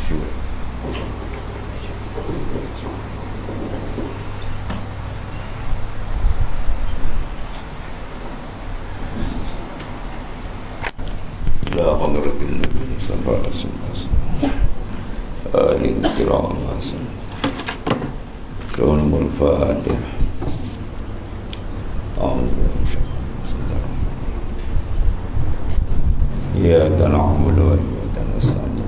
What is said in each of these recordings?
لا حضرة النبي صلى الله عليه وسلم آل الكرام لهم الفاتحة. أعوذ بالله من الشيطان الرجيم. إياك نعبد وإياك نستعين.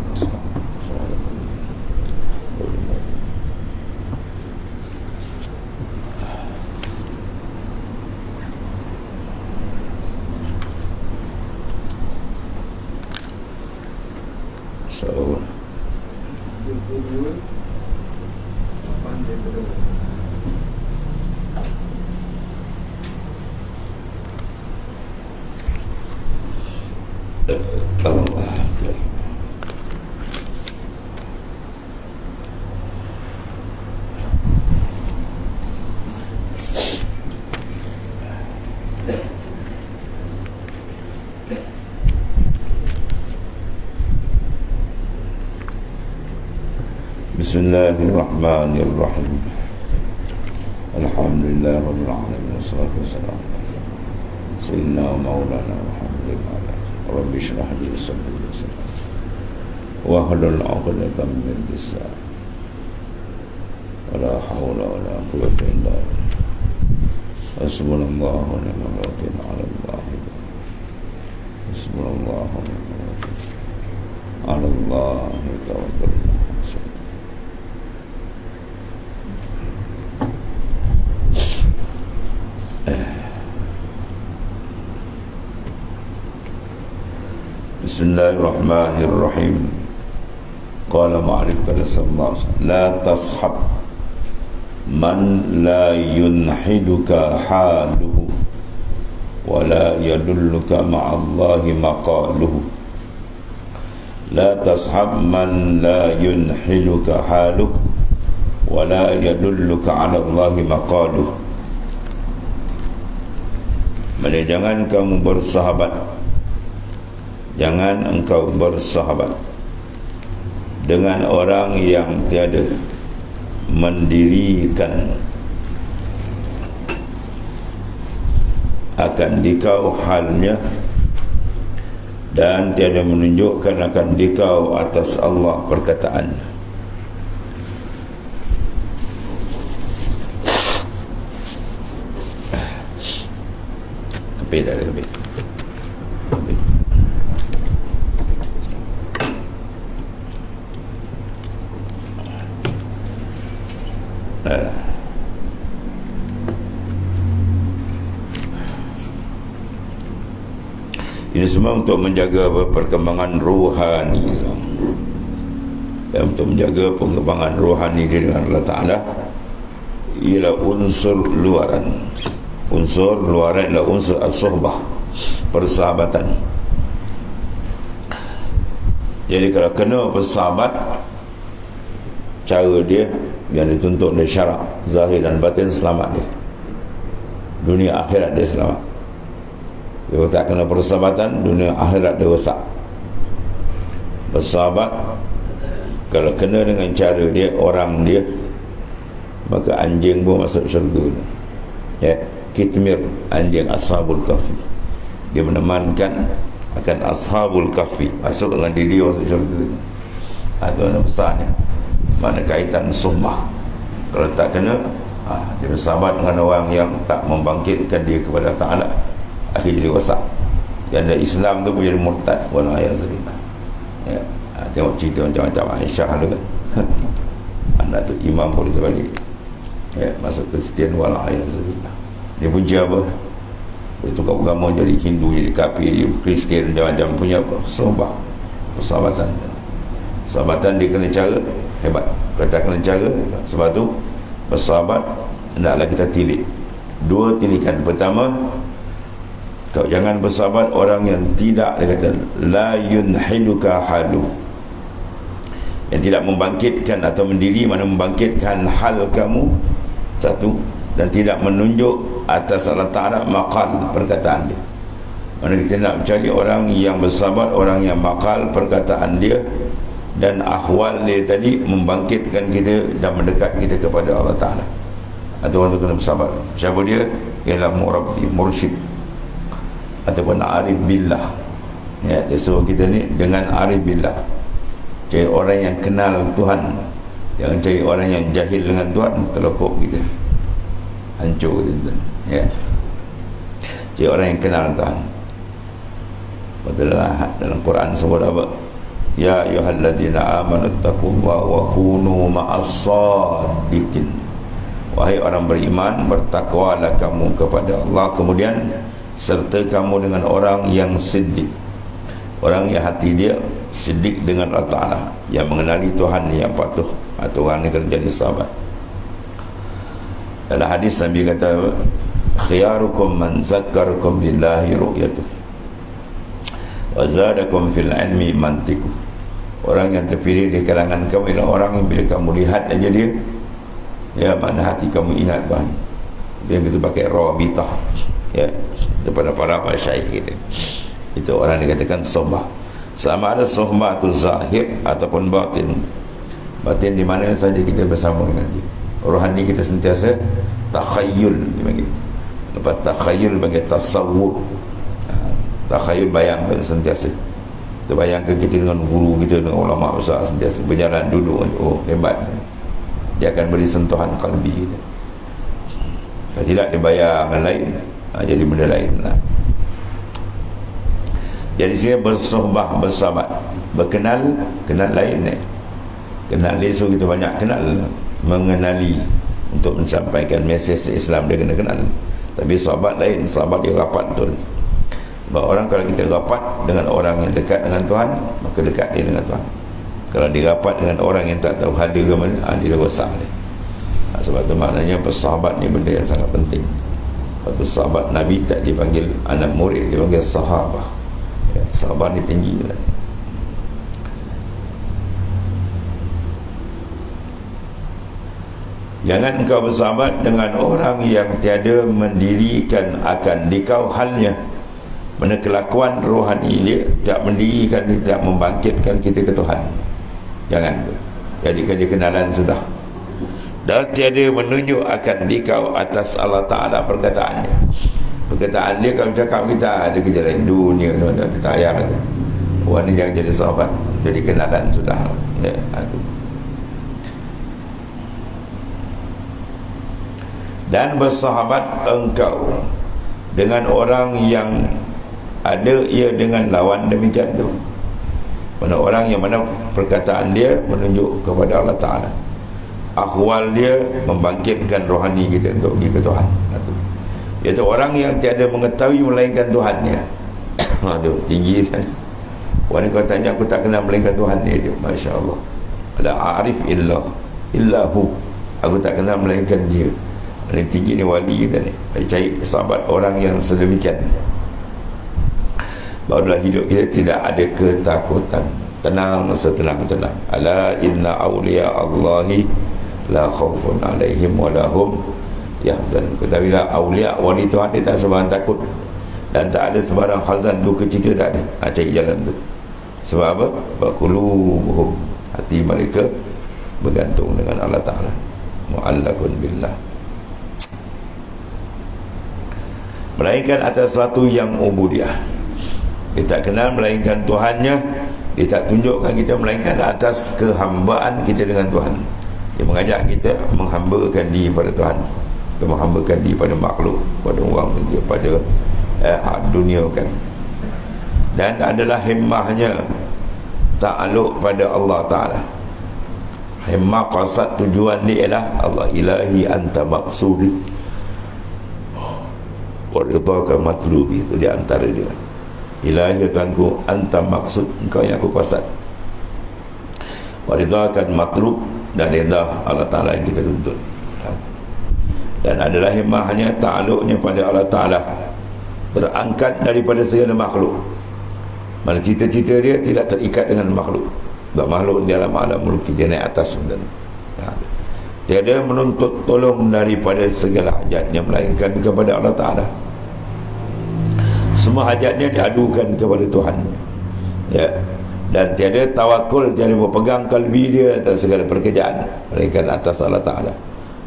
So Allah Akbar. Bismillahirrahmanirrahim. Alhamdulillah rabbil alamin wassalatu wassalamu ala sayyidina wa maulana Muhammadin wa ala alihi. Rabbi shrah li sadri wa hlul 'uqdatam min lisani. Wala haula wala quwwata illa billah. Hasbunallahu wa ni'mal wakeel 'ala Allah. Hasbunallahu wa ni'mal wakeel 'ala Allah tawakkalna. Bismillahirrahmanirrahim. Qala ma'arif pada sallallahu alaihi wasallam, la tashab man la yunhiduka haluhu wa la yadulluka ma'allahi maqaluhu. La tashab man la yunhiduka haluhu wa la yadulluka 'ala Allahi maqaluhu. Maksudnya, jangan kamu bersahabat, jangan engkau bersahabat dengan orang yang tiada mendirikan akan dikau halnya dan tiada menunjukkan akan dikau atas Allah perkataannya. Kepit ada kepit. Ini semua untuk menjaga perkembangan rohani, dan untuk menjaga perkembangan rohani dengan Allah Ta'ala ialah unsur luaran. Unsur luaran ialah unsur as-suhbah, persahabatan. Jadi kalau kena bersahabat, cara dia yang dituntut oleh syarak, zahir dan batin, selamat dia. Dunia akhirat dia selamat. Dia tak kena persahabatan, dunia akhirat dia rosak. Bersahabat, kalau kena dengan cara dia, orang dia, maka anjing pun masuk syurga. Ya, Kitmir, anjing Ashabul Kahfi, dia menemankan akan Ashabul Kahfi, masuk dengan diri masuk syurga. Itu mana besarnya, mana kaitan sumpah. Kalau tak kena, dia bersahabat dengan orang yang tak membangkitkan dia kepada Ta'ala, akhirnya dia rosak. Dan Islam tu pun jadi murtad. Wala'ayazulillah. Ya, tengok cerita macam-macam Aisyah tu kan. Anak tu imam boleh terbalik, ya, masuk Kristian. Wala'ayazulillah. Dia puji apa? Dia tukar agama, jadi Hindu, jadi kafir, jadi Kristian, macam-macam punya apa? Sohbah, persahabatan. Persahabatan dia kena cara hebat. Kata kena cara hebat. Sebab tu bersahabat hendaklah kita tilik. Dua tilikan. Pertama, kau jangan bersahabat orang yang tidak, dia kata la yunhiduka halu, yang tidak membangkitkan atau mendiri, mana membangkitkan hal kamu, satu, dan tidak menunjuk atas Allah Ta'ala maqal, perkataan dia. Mana kita nak mencari orang yang bersahabat, orang yang maqal perkataan dia, dan ahwal dia tadi membangkitkan kita dan mendekat kita kepada Allah Ta'ala. Atau orang tu kena bersabar. Siapa dia? Ialah murabbi, mursyid ataupun arif billah. Ya, dia suruh kita ni dengan arif billah, cari orang yang kenal Tuhan. Jangan cari orang yang jahil dengan Tuhan, terlokok kita, hancur kita. Ya, cari orang yang kenal Tuhan. Dalam Quran sebut apa? Ya ayyuhallazina amanu taqullaha wa kunu ma'as-shadiqin. Wahai orang beriman, bertakwalah kamu kepada Allah, kemudian serta kamu dengan orang yang siddiq, orang yang hati dia siddiq dengan Allah Ta'ala, yang mengenali Tuhan, yang patuh, atau orang yang kena jadi sahabat. Dalam hadis Nabi kata, khiyarukum man zakkarakum billahi ru'yatuh wa zadakum fil ilmi mantiku. Orang yang terpilih di kalangan kamu ialah orang yang bila kamu lihat aja dia, ya, mana hati kamu ingat Tuhan. Itu yang kita pakai rabitah, ya, daripada para masyaikh kita. Itu orang dikatakan sohbah. Sama ada sohbah itu zahir ataupun batin. Batin di mana saja kita bersama dengan dia. Rohani kita sentiasa takhayyul dipanggil. Lepas takhayyul bagi tasawwur. Takhayyul bayangkan sentiasa. Kita bayangkan kita dengan guru kita, dengan ulama besar, sentiasa berjalan duduk, oh hebat. Dia akan beri sentuhan kalbi kita. Kalau tidak dia bayangkan lain, jadi benda lain lah. Jadi saya bersohbah, bersahabat, berkenal, kenal lain. Kenal dia, so kita banyak kenal, mengenali untuk menyampaikan mesej Islam, dia kena kenal. Tapi sahabat lain, sahabat dia rapat betul. Sebab orang kalau kita rapat dengan orang yang dekat dengan Tuhan, maka dekat dia dengan Tuhan. Kalau dia rapat dengan orang yang tak tahu hadir ke mana, dia dah rosak dia. Sebab tu maknanya bersahabat ni benda yang sangat penting. Lepas tu sahabat Nabi tak dipanggil anak murid, dia panggil sahabah. Ya, sahabat ni tinggi lah. Jangan engkau bersahabat dengan orang yang tiada mendirikan akan dikau halnya, mana kelakuan rohani dia tak mendirikan, tidak membangkitkan kita ke Tuhan. Jangan tu. Jadikan dia kenalan sudah. Dan tiada menunjuk akan dikau atas Allah Ta'ala perkataannya. Perkataan dia kalau cakap kita ada kerja lain dunia semua tak payah tu. Orang ni jangan jadi sahabat, jadi kenalan sudah. Ya, itu. Dan bersahabat engkau dengan orang yang ada ia dengan lawan demikian tu. Mana orang yang mana perkataan dia menunjuk kepada Allah Ta'ala, ahwal dia membangkitkan rohani kita untuk pergi ke Tuhan. Iaitu orang yang tiada mengetahui melainkan Tuhannya. Itu tinggi kan. Orang kau tanya, aku tak kenal melainkan Tuhan dia tu. Masya Allah. La a'rif illahu. Aku tak kenal melainkan dia. Yang tinggi ni wali kita ni. Cari sahabat orang yang sedemikian, barulah hidup kita tidak ada ketakutan, tenang setenang-tenang. Ala inna awliya Allahi la khawfun alaihim wa lahum yahzan. Ketahuilah awliya, wali Tuhan dia tak sebarang takut dan tak ada sebarang hazan, duka cita tak ada. Cari jalan tu. Sebab apa? Baqulubuhum, hati mereka bergantung dengan Allah Ta'ala, mu'allakun billah, melainkan atas sesuatu yang ubudiyah. Dia tak kenal melainkan Tuhannya. Dia tak tunjukkan kita melainkan atas kehambaan kita dengan Tuhan. Dia mengajak kita menghambakan diri pada Tuhan, menghambakan diri pada makhluk, pada orang, pada dunia kan. Dan adalah himmahnya ta'aluk pada Allah Ta'ala. Himmah qasad, tujuan dia ialah Allah. Ilahi anta maqsudi wa ridhaka matlubi. Itu di antara dia. Ilahi Tuhanku, anta maksud, engkau yang aku qasad, wa ridhaka matlub, dan ridha Allah Ta'ala yang kita tuntut. Dan adalah himmahnya, ta'aluknya pada Allah Ta'ala, terangkat daripada segala makhluk. Mana cita-cita dia tidak terikat dengan makhluk. Sebab makhluk di dalam alam mulki dia naik atas dan tiada menuntut tolong daripada segala hajatnya melainkan kepada Allah Ta'ala. Semua hajatnya diadukan kepada Tuhan. Ya. Dan tiada tawakul, tiada berpegang kalbi dia atas segala pekerjaan, melainkan atas Allah Ta'ala.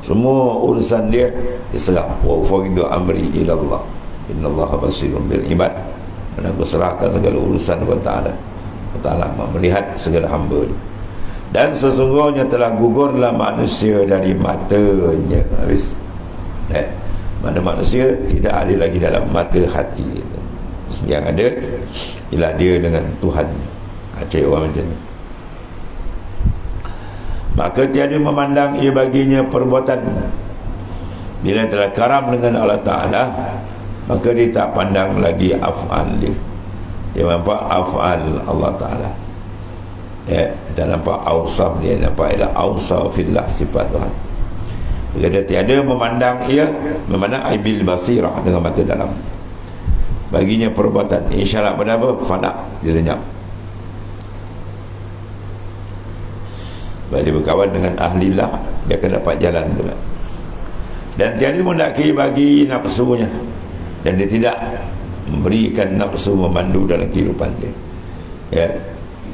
Semua urusan dia diserah. Wa ufawwidu amri ila Allah, innallaha basirun bil ibad. Dan aku serahkan segala urusan kepada Ta'ala. Allah Ta'ala melihat segala hamba dia. Dan sesungguhnya telah gugurlah manusia dari matanya. Habis. Mana manusia tidak ada lagi dalam mata hati. Yang ada ialah dia dengan Tuhan. Cik orang macam ni. Maka tiada memandang ia baginya perbuatan. Bila telah karam dengan Allah Ta'ala, maka dia tak pandang lagi af'al dia. Dia nampak af'al Allah Ta'ala, dia nampak awsaf dia, nampak ialah awsafillah, sifat Tuhan. Dia kata tiada memandang ia, memandang aibil basirah, dengan mata dalam. Baginya perbuatan, insyaAllah pada apa? Fana, dia lenyap. Bila dia berkawan dengan ahlilah, dia akan dapat jalan tu lah. Dan tiada mendaki bagi nafsunya, dan dia tidak memberikan nafsu memandu dalam kehidupan dia.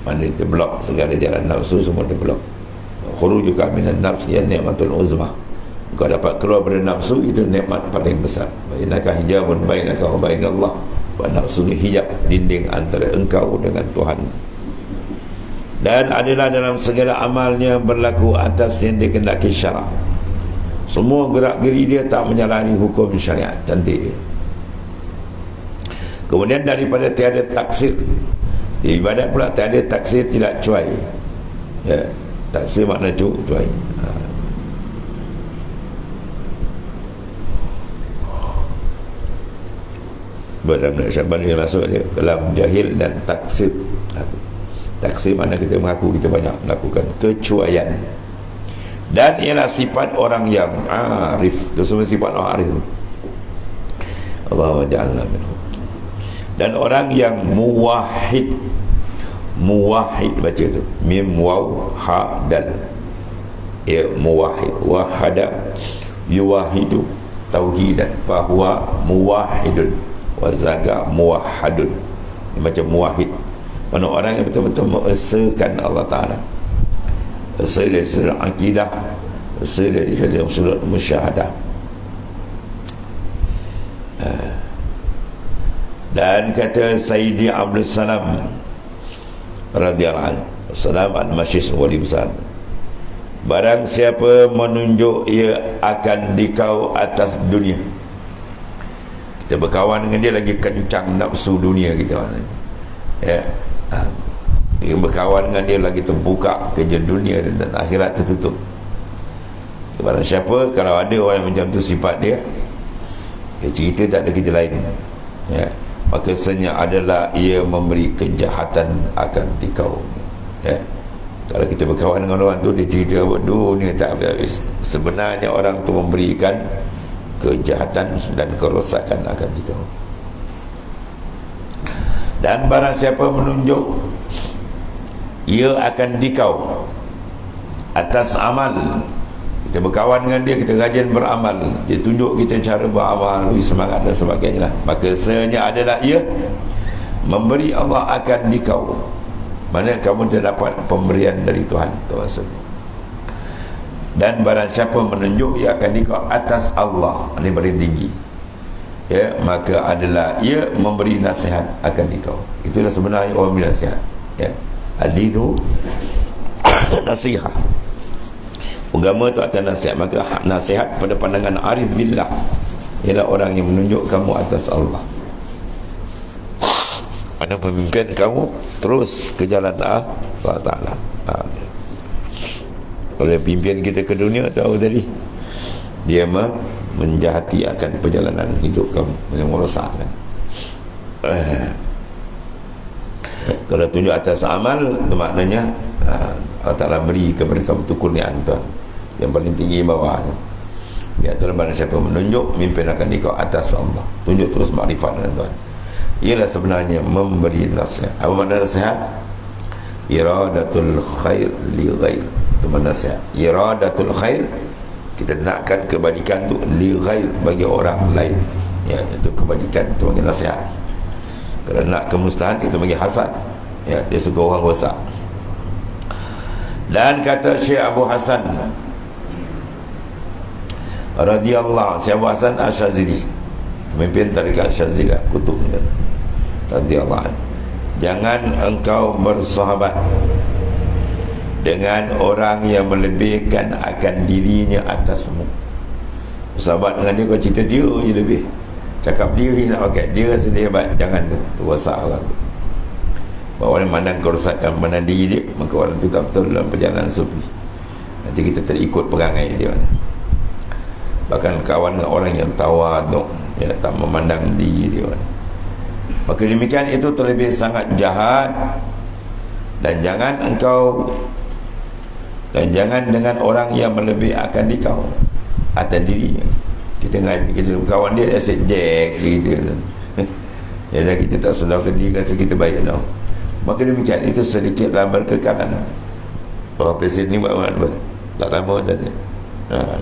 Mana dia blok segala jalan nafsu, semua dia blok. Khurujuka minan nafs ya ni'matul uzma. Kau dapat keluar dari nafsu, itu nikmat paling besar. Innaka hijabun bainaka wa bainallah. Nafsu ni hijab, dinding antara engkau dengan Tuhan. Dan adalah dalam segala amalnya berlaku atas yang dikehendaki syarak. Semua gerak geri dia tak menyalahi hukum syariat. Cantik dia. Kemudian daripada tiada taksir, di ibadat pula tiada taksir, tidak cuai. Taksir makna cuai. Dalam Syaban dia masuk dia dalam jahil dan taksir. Taksir mana kita mengaku kita banyak melakukan kecuaian. Dan ialah sifat orang yang arif. Itu semua sifat orang arif. Allahumma ja'alna minhum. Dan orang yang muwahhid. Muwahhid baca tu, mim waw ha dal. Muwahhid, wahada yuwahidu tauhidan, fahuwa muwahhidun, wa zaka muwahhadun. Macam muwahhid, mana orang yang betul-betul mengesahkan Allah Ta'ala, esah dari sudut akidah, esah dari sudut musyahadah. Dan kata Sayyidi Abdul Salam radhiyallahu anhu, Salam al-Mashis wali besar, barang siapa menunjuk ia akan dikau atas dunia. Kita berkawan dengan dia lagi kencang nafsu dunia kita, kita berkawan dengan dia lagi terbuka kerja dunia, dan akhirat tertutup. Barang siapa, kalau ada orang macam tu sifat dia, dia cerita tak ada kerja lain, maka sebenarnya adalah ia memberi kejahatan akan dikau. Kalau kita berkawan dengan orang tu, dia cerita dunia tak habis. Sebenarnya orang tu memberikan kejahatan dan kerosakan akan dikau. Dan barang siapa menunjuk ia akan dikau atas amal. Kita berkawan dengan dia, kita rajin beramal, dia tunjuk kita cara beramal, beri semangat dan sebagainya lah. Maka sebenarnya adalah ia memberi Allah akan dikau. Mana kamu dah dapat pemberian dari Tuhan, Tuhan. Dan barang siapa menunjuk ia akan dikau atas Allah, ini paling tinggi, maka adalah ia memberi nasihat akan dikau. Itulah sebenarnya orang beri nasihat, adinu nasihat. Agama tu atas nasihat. Maka nasihat pada pandangan arif billah ialah orang yang menunjuk kamu atas Allah. Mana pemimpin kamu terus ke jalan Allah Ta'ala. Oleh pimpin kita ke dunia, tahu tadi, dia menjahati akan perjalanan hidup kamu, yang merosakkan. Kalau tunjuk atas amal, itu maknanya Allah Ta'ala beri kepada kamu tu kurniaan Tuhan yang paling tinggi bawah. Di antara barang siapa menunjuk, mimpin akan dikau atas Allah. Tunjuk terus makrifat dengan Tuhan. Ialah sebenarnya memberi nasihat. Apa makna nasihat? Iradatul khair li ghair. Itu makna nasihat. Iradatul khair, kita nakkan kebaikan tu li ghair, bagi orang lain. Itu kebaikan, itu bagi nasihat. Kalau nak kemustahan, itu bagi hasad. ya, dia suka orang rosak. Dan kata Syekh Abu Hasan radhiyallahu, Syekh Abu Hasan Asy-Syadzili, pemimpin tarekat Syazilah kutub radhiyallahu anhu, jangan engkau bersahabat dengan orang yang melebihkan akan dirinya atasmu. Sahabat dengan dia, kau cerita dia je lebih, cakap dia nak pakai dia sendiri hebat, jangan tu rosak orang tu. Bahawa orang mandang kerosakan mana diri dia, maka orang tu tak betul dalam perjalanan sufi. Nanti kita terikut perangai dia. Bahkan kawan dengan orang yang tawaduk, ya, tak memandang diri dia. Maka demikian itu terlebih sangat jahat. Dan jangan dengan orang yang melebih akan dikau atas dirinya. Kita kawan dia asyik jack gitu. Jadi kita tak sedar ke dia, rasa kita baik tau. Maka demikian itu sedikitlah berkekalan. Orang presiden ni buat apa? Tak lama tadi.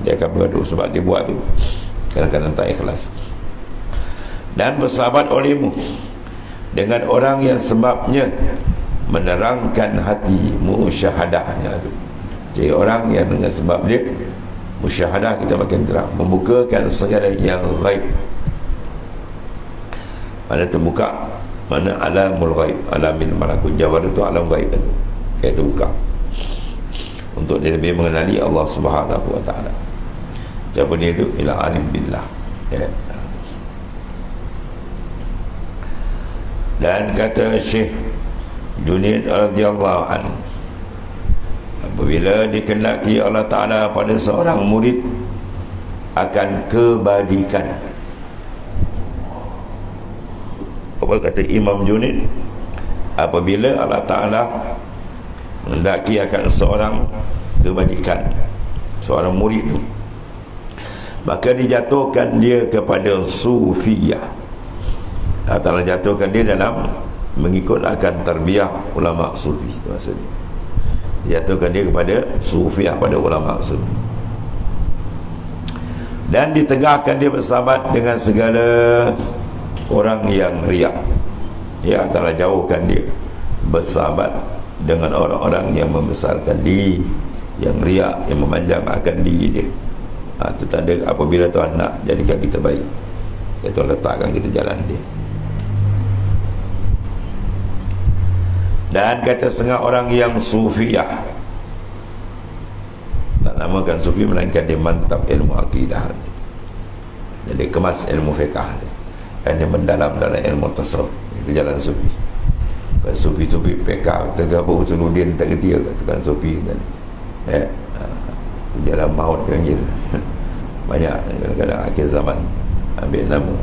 Dia akan bergaduh sebab dia buat tu kadang-kadang tak ikhlas. Dan bersahabat olehmu dengan orang yang sebabnya menerangkan hati musyahadahnya tu. Jadi orang yang dengan sebab dia musyahadah, kita makin terang, membukakan segala yang ghaib. Mana terbuka, mana alamul ghaib, alamil malakut jawar itu alam ghaib itu, iaitu buka untuk dia lebih mengenali Allah Subhanahu wa ta'ala. Siapa dia itu? Ila alim billah, ya. Dan kata Syekh Junaid radhiyallahu anhu, apabila dikehendaki Allah Ta'ala pada seorang murid akan kebadikan, apa kata Imam Junaid, apabila Allah Ta'ala menghendaki akan seorang kebadikan, seorang murid itu, maka dijatuhkan dia kepada sufiyah. Allah Ta'ala jatuhkan dia dalam mengikut akan tarbiyah ulama sufi. Itu maksudnya dijatuhkan dia kepada sufiyah, pada ulama sufi. Dan ditegakkan dia bersahabat dengan segala orang yang riak. Ya, Allah Ta'ala jauhkan dia bersahabat dengan orang-orang yang membesarkan diri, yang riak, yang memanjang akan diri dia. Itu tanda apabila Tuhan nak jadikan kita baik, ya, Tuhan letakkan kita jalan dia. Dan kata setengah orang yang sufiyah, tak namakan sufi melainkan dia mantap ilmu akidah, dan dia kemas ilmu fiqah dia, dan dia mendalam dalam ilmu tasawuf. Itu jalan sufi. Kan sufi-sufi fiqah tergabung Suludin tak kerti ke tukang sufi kan, jalan maut ganjil. Banyak kadang-kadang akhir zaman ambil nama,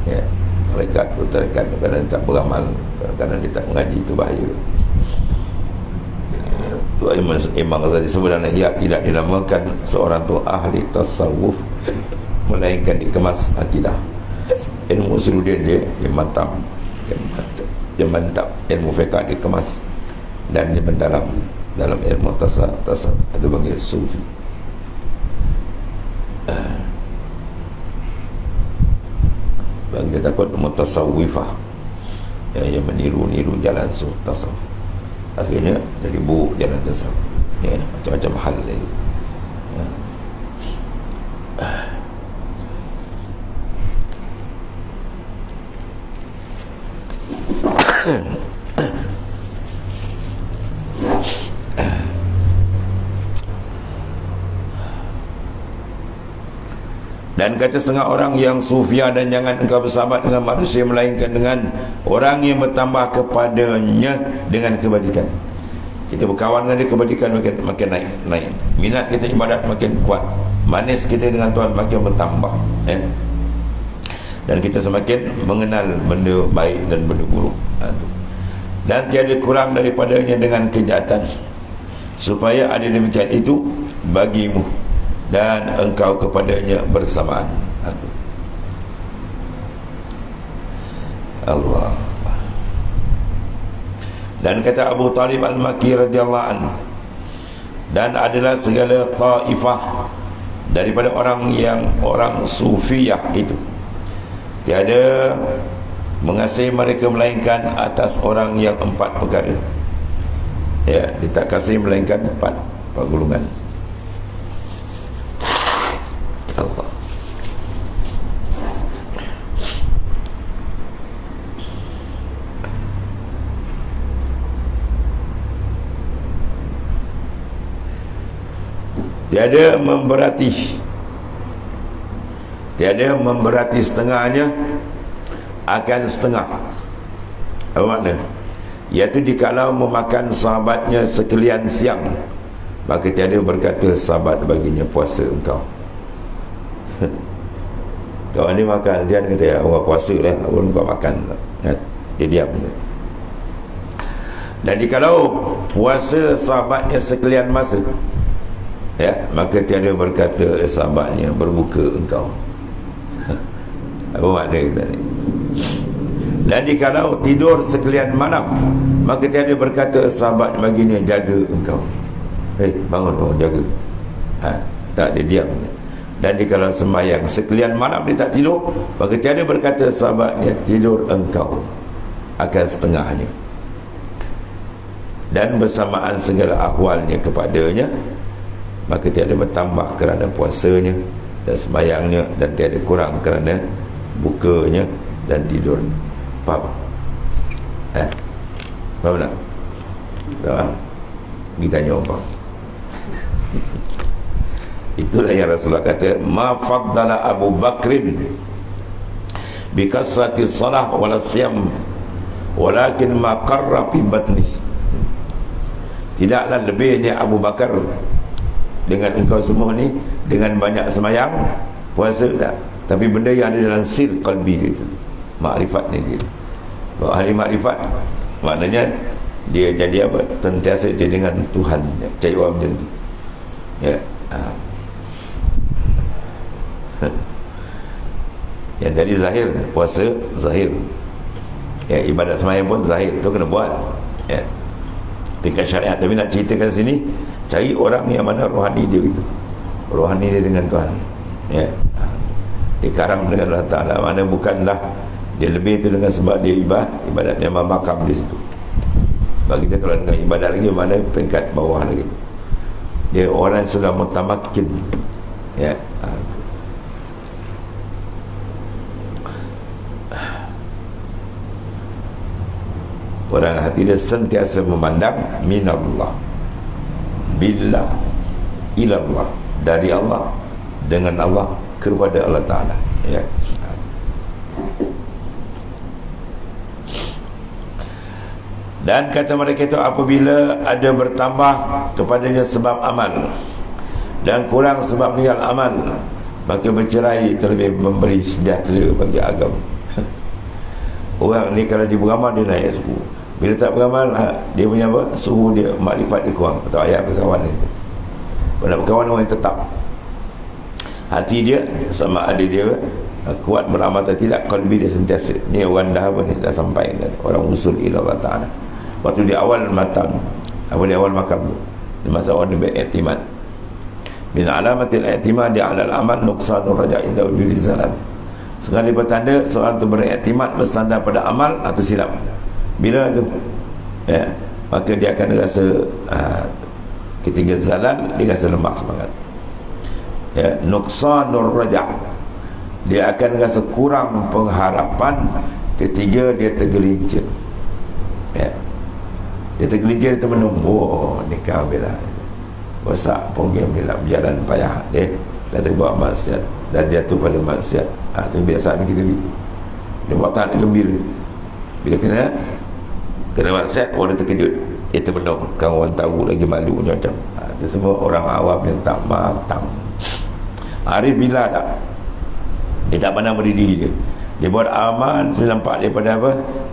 ya, rekat kadang-kadang tak beramal, kadang-kadang dia tak mengaji, itu bahaya. Tu Imam Ghazali sebenarnya ia tidak dinamakan seorang tu ahli tasawuf, melainkan dikemas akidah. Ilmu Suludin dia mantap, ilmu fiqah dikemas, dan dia mendalam dalam ilmu tasawuf, itu panggil sufi. Bagi dia takut mutasawwifah, yang meniru-niru jalan tasawuf, akhirnya jadi buruk jalan tasawuf, ya, macam-macam hal lagi, ya. Dan kata setengah orang yang sufia, dan jangan engkau bersahabat dengan manusia melainkan dengan orang yang bertambah kepadanya dengan kebajikan. Kita berkawan dengan dia, kebajikan makin naik. Minat kita ibadat makin kuat. Manis kita dengan Tuhan makin bertambah, ya. Dan kita semakin mengenal benda baik dan benda buruk. Dan tiada kurang daripadanya dengan kejahatan, supaya ada demikian itu bagimu dan engkau kepadanya bersamaan. Allah. Dan kata Abu Talib Al-Makki radhiyallahu anhu, dan adalah segala taifah daripada orang sufiyah itu, tiada mengasihi mereka melainkan atas orang yang 4 perkara. Ya, dia tak kasih melainkan 4 golongan. Allah. Tiada memberati setengahnya akan setengah. Apa makna? Iaitu jikalau memakan sahabatnya sekalian siang, maka tiada berkata sahabat baginya, puasa engkau. Kawan ni makan, dia kata, ya Allah puasa lah, orang kau makan. Dia diam. Dan jikalau puasa sahabatnya sekalian masa, ya, maka tiada berkata sahabatnya, berbuka engkau. Apa makna kita ni? Dan jikalau tidur sekalian malam, maka tiada berkata sahabat baginya, jaga engkau. Bangun, jaga. Tak, dia diam. Dan jikalau sembahyang sekalian malam dia tak tidur, maka tiada berkata sahabatnya, tidur engkau, akan setengahnya. Dan bersamaan segala ahwalnya kepadanya, maka tiada bertambah kerana puasanya dan sembahyangnya, dan tiada kurang kerana bukanya dan tidur. Faham? Faham tak? Tak? Kita tanya orang. Itulah yang Rasulullah kata, ma faddala Abu Bakrin bi kasrati salah wala siyam walakin ma qarra fi batni. Tidaklah lebihnya Abu Bakar dengan engkau semua ni, dengan banyak semayang, puasa tak, tapi benda yang ada dalam sir qalbi dia tu, makrifat ni dia. Bahawa ahli makrifat maknanya dia jadi apa? Sentiasa dia dengan Tuhan. Percaya orang macam tu. Ya. Yang dari zahir, puasa zahir. Ya, ibadat semayang pun zahir, tu kena buat. Ya. Dekat syariat. Tapi nak ceritakan sini, cari orang yang mana rohani dia itu. Rohani dia dengan Tuhan. Ya. Dia karang dengan Allah Ta'ala. Mana bukanlah dia lebih itu dengan sebab dia ibadat memang makam di situ. Bagi kita kalau dengan ibadat lagi, mana peringkat bawah lagi tu. Dia orang yang sudah mutamakin. Ya. Orang hati dia sentiasa memandang minallah, billah, ilallah, dari Allah, dengan Allah, kepada Allah Ta'ala. Ya. Dan kata mereka itu, apabila ada bertambah kepadanya sebab amal dan kurang sebab niyal amal, maka bercerai terlebih memberi sejahtera bagi agama. Orang ni kalau dia beramal, dia naik suhu. Bila tak beramal, dia punya apa? Suhu dia, makrifat dia kurang. Atau ayat berkawan itu. Kalau nak berkawan orang yang tetap, hati dia sama ada dia kuat beramal atau tidak, qalbi dia sentiasa. Ni orang dah apa ni, dah sampai kan? Orang usul ila Allah Ta'ala. Waktu di awal matang, apa di awal makam tu, di masa orang dia beriktimad. Min alamatil i'timadi 'ala al-amal nuqsanur raja' inda wujudi zalam. Sekali bertanda seorang itu beriktimad, bersandar pada amal atau silap. Bila tu, ya, maka dia akan rasa ketiga zalam, dia rasa lemah semangat. Ya, nuqsanur raja', dia akan rasa kurang pengharapan. Ketiga, dia tergelincir. Ya, dia tergelincir, dia menunggu, nikah bila bosak pergi bila berjalan payah, dia dah terbuat maksiat, dah jatuh pada maksiat. Itu biasaan kita begitu. Dia buat tak gembira. Bila kena maksiat, orang terkejut, dia termenung. Kan orang tahu lagi malu macam-macam. Itu semua orang awam yang tak matang. Arif bila tak, dia tak pandang berdiri dia. Dia buat aman, dia nampak daripada apa?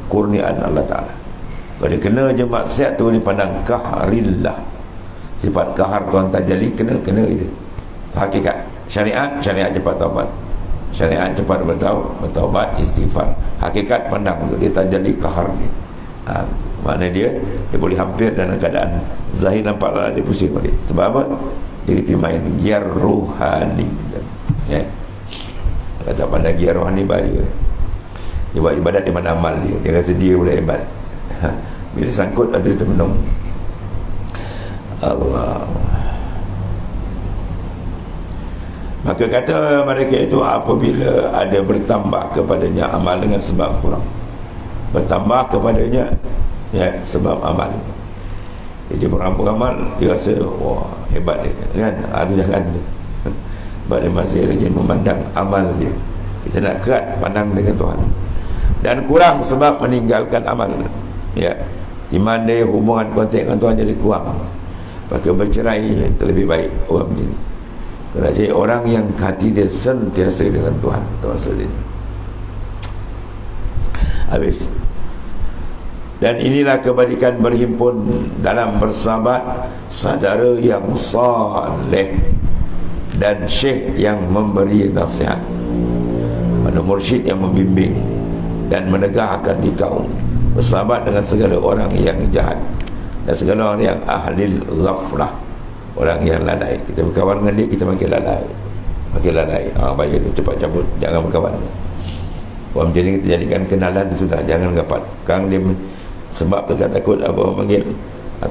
Kurniaan Allah Ta'ala. Kalau dia kena je maksiat tu, dia pandang kaharillah. Sifat kahar Tuhan tajali, kena itu. Hakikat syariat cepat taubat. Syariat cepat bertaubat, istighfar. Hakikat pandang tu, dia tajali kahar dia. Makna dia boleh hampir dalam keadaan zahir nampak lah dia pusing balik. Sebab apa? Dia kata main giar rohani. Ya. Kata pandang giar rohani bahaya. Dia buat ibadat di mana amal dia. Dia rasa dia boleh hebat. Bila sangkut ada termenung. Allah. Maka kata mereka itu, apabila ada bertambah kepadanya amal dengan sebab kurang, bertambah kepadanya sebab amal, jadi beramal, dia rasa wah hebat dia kan. Ada jangan tu. Sebab dia masih lagi memandang amal dia. Kita nak kerat pandang dengan Tuhan. Dan kurang sebab meninggalkan amal. Iman dia, hubungan kontak dengan Tuhan jadi kurang. Maka bercerai terlebih baik orang macam ni. Kalau jadi orang yang hati dia sentiasa dengan Tuhan, Tuhan saudara. Habis. Dan inilah kebajikan berhimpun dalam bersahabat saudara yang saleh dan syekh yang memberi nasihat, ada mursyid yang membimbing dan menegakkan di kaum, bersahabat dengan segala orang yang jahat dan segala orang yang ahli ghaflah, orang yang lalai. Kita berkawan dengan dia, kita makin lalai. Baik tu, cepat cabut, jangan berkawan. Orang macam ni kita jadikan kenalan sudah, jangan rapat. Sekarang dia sebab dia takut apa orang panggil,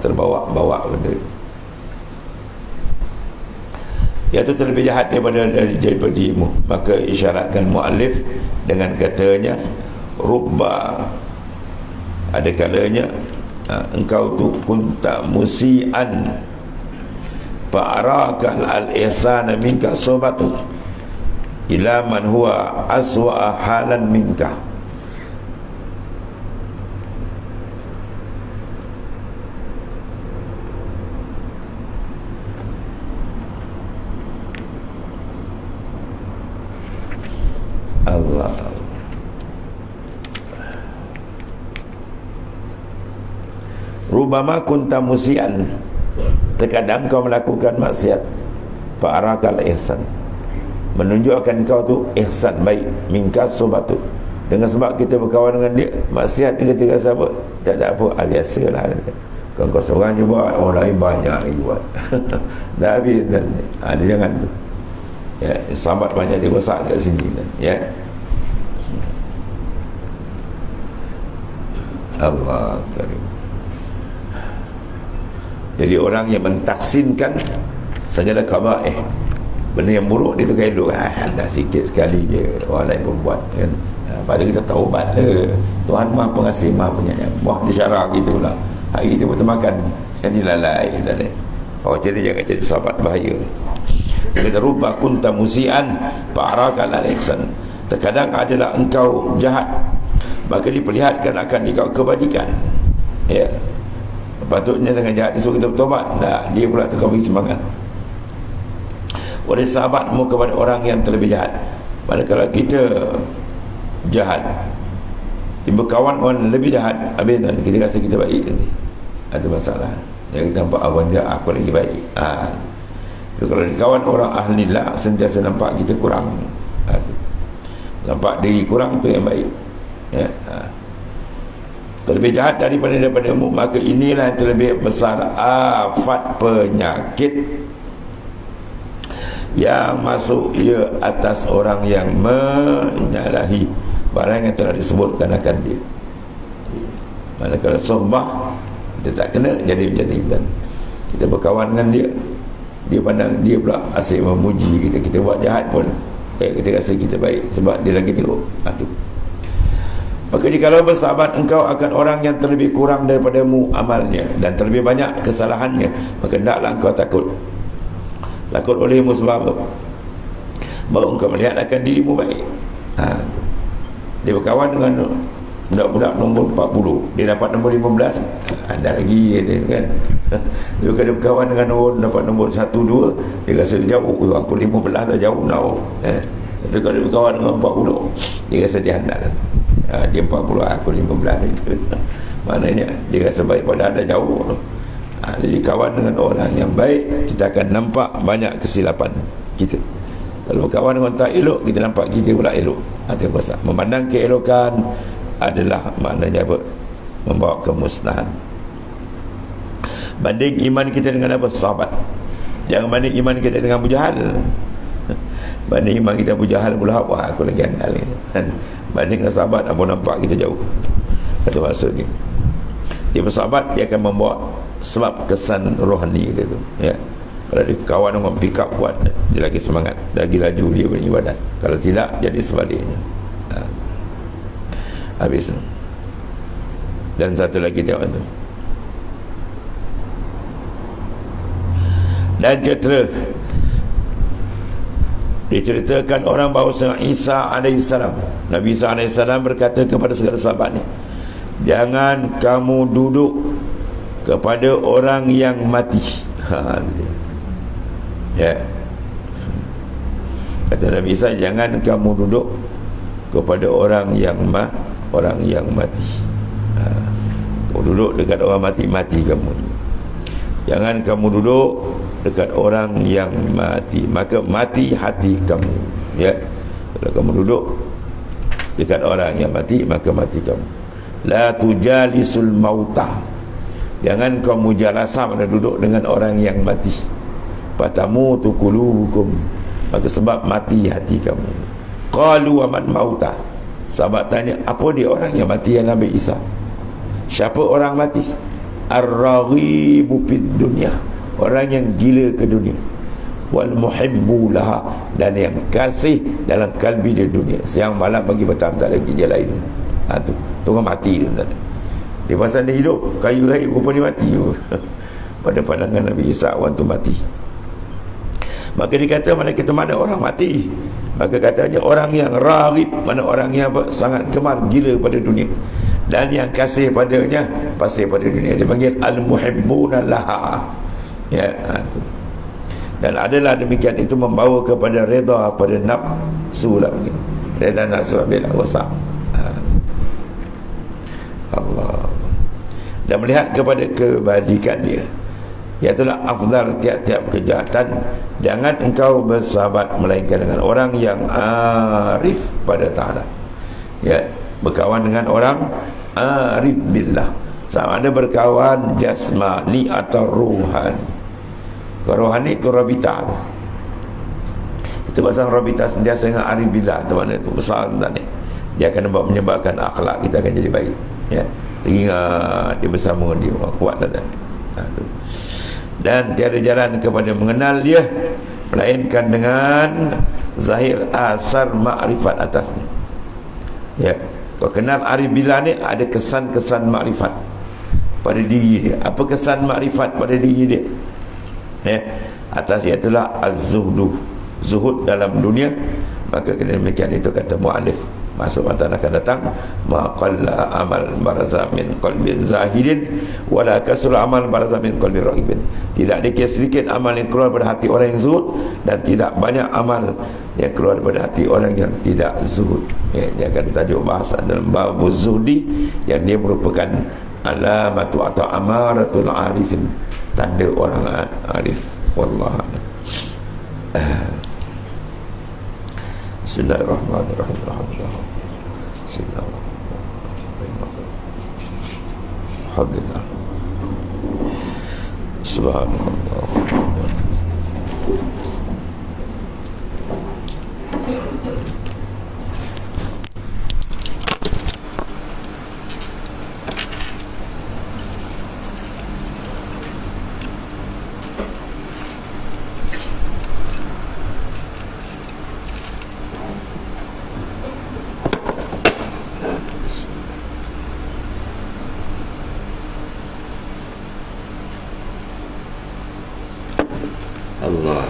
terbawa benda tu. Iaitu terlebih jahat daripada dirimu. Maka isyaratkan muallif dengan katanya, rubba, ada kalanya engkau tu kunta musian fa'arakal al-ihsana minka sobatu ila man huwa aswa halan minka. Allah. Rubama kunta musian, terkadang kau melakukan maksiat, fa'arakal ihsan, menunjukkan kau tu ihsan baik, minka sobatu, dengan sebab kita berkawan dengan dia, maksiat ketika sahabat tak ada apa, biasa lah. Kalau kau seorang je buat, orang lain banyak lagi buat. Dah habis kan. Dia jangan tu. Sahabat banyak dia rosak kat sini kan. Allah Karim. Jadi orang yang mentaksinkan segala kabaih, benda yang buruk dia tu elok, dah sikit sekali je orang lain pun buat kan. Lepas tu kita taubat lah. Tuhan Maha Pengasih, Maha Penyayang. Wah, dia syarah kita pula. Hari dia bertemakan, kan dilalai. Orang jadi jangan jadi sahabat, bahaya. Dia kata, rubba kunta musian fa'arakal al-ihsan, terkadang adalah engkau jahat, maka diperlihatkan akan engkau kebajikan. Patutnya dengan jahat disuruh kita bertobat. Dia pula tukar bagi semangat. Oleh sahabatmu kepada orang yang terlebih jahat. Manakala kita jahat, tiba kawan orang lebih jahat, habis kan kita rasa kita baik ni. Ada masalah. Jadi kita nampak abang jahat, aku lagi baik. Kalau kawan orang ahli lah, sentiasa nampak kita kurang. Nampak diri kurang tu yang baik. Terlebih jahat daripada-mu, maka inilah yang terlebih besar afat penyakit yang masuk ia atas orang yang menyalahi barang yang telah disebutkan akan dia. Manakala sohbah dia tak kena, jadi macam ni. Kita berkawan dengan dia, dia pandang dia pula asyik memuji kita. Kita buat jahat pun kita rasa kita baik sebab dia lagi teruk. Maka jikalau bersahabat engkau akan orang yang terlebih kurang daripadamu amalnya dan terlebih banyak kesalahannya, maka hendaklah engkau takut olehmu. Sebab apa? Baru engkau melihat akan dirimu baik. Dia berkawan dengan budak-budak nombor 40, dia dapat nombor 15, ada lagi dia kan. Dia berkawan dengan orang dapat nombor 1, 2, dia rasa dia jauh. Aku 15 dah jauh now. Tapi kalau dia berkawan dengan 40, dia rasa dia handal. Dia 40, aku 15. Maknanya dia rasa baik pada ada jauh. Jadi kawan dengan orang yang baik, kita akan nampak banyak kesilapan kita. Kalau berkawan dengan tak elok, kita nampak kita pula elok. Itu kuasa. Memandang keelokan adalah maknanya apa? Membawa kemusnahan. Banding iman kita dengan apa? Sahabat. Jangan banding iman kita dengan Abu Jahal. Banding iman kita Abu Jahal pula, wah aku lagi andal kan. Banding dengan sahabat, apa nampak kita jauh. Itu maksudnya. Dia bersahabat, dia akan membawa sebab kesan rohani kita tu, ya. Kalau dia kawan orang pick up kuat, dia lagi semangat, lagi laju dia beribadat. Kalau tidak, jadi sebaliknya. Habis. Dan satu lagi tengok tu. Dan diceritakan orang bahawa Isa alaihissalam, Nabi Isa alaihissalam berkata kepada segala sahabatnya, jangan kamu duduk kepada orang yang mati. Ya. Kata Nabi Isa, jangan kamu duduk kepada orang yang mati. Kamu duduk dekat orang mati kamu. Jangan kamu duduk dekat orang yang mati, maka mati hati kamu, ya. Kalau kamu duduk dekat orang yang mati, maka mati kamu. La tujalisul mauta, jangan kamu mujalasah, mana duduk dengan orang yang mati. Fatamutu qulubukum, maka sebab mati hati kamu. Qalu wa man mauta, sahabat tanya, apa dia orang yang mati ya Nabi Isa? Siapa orang mati? Ar-raghibu fid dunya, orang yang gila ke dunia. Wal muhibbu laha, dan yang kasih dalam kalbi di dunia. Siang malam bagi petang tak lagi dia lain. Tu orang mati tu. Dia pasal dia hidup, kayu raib rupa dia mati. Pada pandangan Nabi Isa, orang tu mati. Maka dikata mana orang mati, maka katanya orang yang raghib, mana orang yang sangat gemar, gila pada dunia, dan yang kasih padanya, pasir pada dunia. Dia panggil al-muhibbuna laha, ya. Tu. Dan adalah demikian, itu membawa kepada reda pada nafsu lah, reda nafsu bil wasa. Allah. Dan melihat kepada kebajikan dia, iaitulah afdal tiap-tiap kejahatan. Jangan engkau bersahabat melainkan dengan orang yang arif pada ta'ala, ya. Berkawan dengan orang arif billah, sama ada berkawan jasmani atau ruhani. Kalau rohani itu rabita, itu pasang rabita sentiasa dengan arif billah. Itu mana itu besar tentang ni. Dia akan menyebabkan akhlak kita akan jadi baik, ya. Teringat dia bersama dia, kuat dan dan tiada jalan kepada mengenal dia melainkan dengan zahir asar ma'rifat atasnya, ya. Kau kenal arif billah ni, ada kesan-kesan makrifat pada diri dia. Apa kesan makrifat pada diri dia, ya? Atas itulah az-zuhdu, zuhud dalam dunia. Maka kena demikian, itu kata mu'alif, masuk matan akan datang, maqalla amal baraza min qalbin zahidin wala kasur amal baraza min qalbin rahibin. Tidak dikira sedikit amal yang keluar pada hati orang yang zuhud, dan tidak banyak amal yang keluar pada hati orang yang tidak zuhud, ya. Dia akan ditajuk bahasa dalam bab zuhdi, yang dia merupakan alamatu atau amaratul arifin, tanda orang arif. Wallahu a'lam. Bismillahirrahmanirrahim. Alhamdulillah. Subhanallah. Allah.